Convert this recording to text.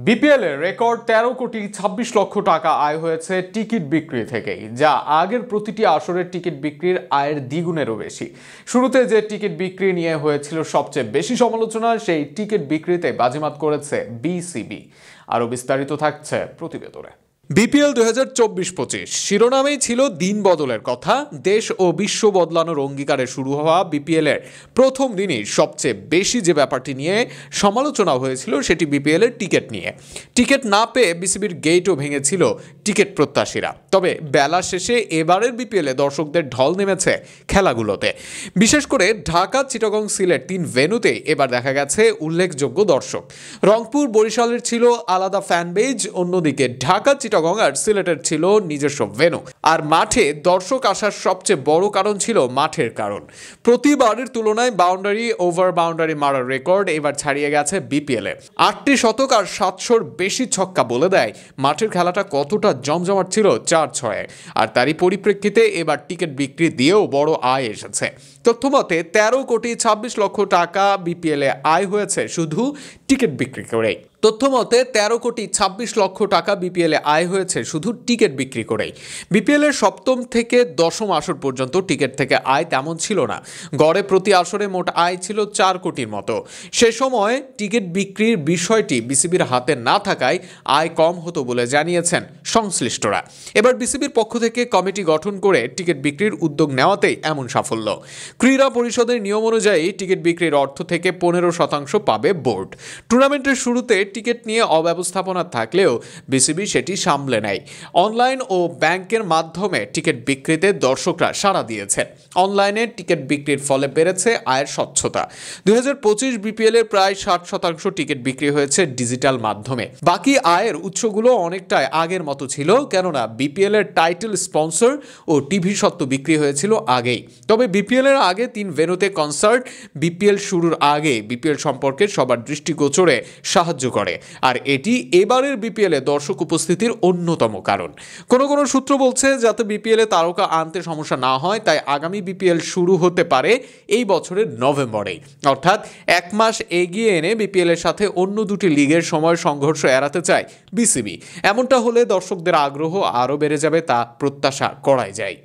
BPL এর record 13,26,00,000 টাকা আয় হয়েছে টিকিট বিক্রি থেকেই, যা আগের প্রতিটি আসরের টিকিট বিক্রির আয়ের দ্বিগুণেরও বেশি। শুরুতে যে টিকিট বিক্রি নিয়ে হয়েছিল সবচেয়ে বেশি সমালোচনা, সেই টিকিট বিক্রিতে বাজিমাত করেছে বিসিবি। আরও বিস্তারিত থাকছে প্রতিবেদনে। বিপিএল 2024-25 শিরোনামেই ছিল দিন বদলের কথা। দেশ ও বিশ্ব বদলানোর অঙ্গীকারে শুরু হওয়া বিপিএল এর প্রথম দিনই সবচেয়ে বেশি যে ব্যাপারটি নিয়ে সমালোচনা হয়েছিল সেটি বিপিএল এর টিকিট নিয়ে। টিকিট না পেয়ে বিসিবির গেটও ভেঙেছিল টিকিট প্রত্যাশীরা। তবে বেলা শেষে এবারের বিপিএল এ দর্শকদের ঢল নেমেছে খেলাগুলোতে। বিশেষ করে ঢাকা, চিটাগং, সিলেট 3 ভেন্যুতে এবার দেখা গেছে উল্লেখযোগ্য দর্শক। রংপুর, বরিশালের ছিল আলাদা ফ্যান বেজ, অন্যদিকে ঢাকা, চিটাগং আর সিলেটের ছিল নিজস্ব ভেন্যু। আর মাঠে দর্শক আসার সবচেয়ে বড় কারণ ছিল মাঠের কারণ। প্রতিবারের তুলনায় বাউন্ডারি ওভার বাউন্ডারি মারার রেকর্ড এবার ছাড়িয়ে গেছে বিপিএল এ। 8টি শতক আর 700-র বেশি ছক্কা বলে দেয় মাঠের খেলাটা কতটা জমজমাট ছিল 4-6-এ। আর তারই পরিপ্রেক্ষিতে এবার টিকিট বিক্রি দিয়েও বড় আয় এসেছে। তথ্যমতে 13,26,00,000 টাকা বিপিএল এ আয় হয়েছে শুধু টিকিট বিক্রি করেই। তথ্যমতে 13,26,00,000 টাকা বিপিএল এ আয় হয়েছে শুধু টিকিট বিক্রি করেই। বিপিএল এর সপ্তম থেকে দশম আসর পর্যন্ত টিকিট থেকে আয় তেমন ছিল না। গড়ে প্রতি আসরে মোট আয় ছিল 4 কোটির মতো। সে সময় টিকিট বিক্রির বিষয়টি বিসিবির হাতে না থাকায় আয় কম হতো বলে জানিয়েছেন সংশ্লিষ্টরা। এবার বিসিবির পক্ষ থেকে কমিটি গঠন করে টিকিট বিক্রির উদ্যোগ নেওয়াতেই এমন সাফল্য। ক্রীড়া পরিষদের নিয়ম অনুযায়ী টিকিট বিক্রির অর্থ থেকে 15% পাবে বোর্ড। টুর্নামেন্টের শুরুতে টিকিট নিয়ে অব্যবস্থাপনা থাকলেও বিসিবি সেটি সামলে নেয়। অনলাইন ও ব্যাংকের মাধ্যমে টিকিট বিক্রিতে দর্শকরা সাড়া দিয়েছেন। অনলাইনে টিকিট বিক্রির ফলে বেড়েছে আয়ের স্বচ্ছতা। 2025 বিপিএল এর প্রায় 60% টিকিট বিক্রি হয়েছে ডিজিটাল মাধ্যমে। বাকি আয়ের উৎসগুলো অনেকটাই আগের মতো ছিল, কেননা বিপিএল এর টাইটেল স্পন্সর ও টিভি স্বত্ব বিক্রি হয়েছিল আগেই। তবে বিপিএল এর আগে 3 ভেন্যুতে কনসার্ট বিপিএল শুরুর আগে বিপিএল সম্পর্কে সবার দৃষ্টিগোচরে সাহায্য করে। আর এটি এবারের বিপিএল এ দর্শক উপস্থিতির অন্যতম কারণ। কোনো সূত্র বলছে যাতে বিপিএল এ তারকা আনতে সমস্যা না হয়, তাই আগামী বিপিএল শুরু হতে পারে এই বছরের নভেম্বরেই। অর্থাৎ 1 মাস এগিয়ে এনে বিপিএল এর সাথে অন্য দুটি লিগের সময় সংঘর্ষ এড়াতে চায় বিসিবি। এমনটা হলে দর্শকদের আগ্রহ আরও বেড়ে যাবে, তা প্রত্যাশা করাই যায়।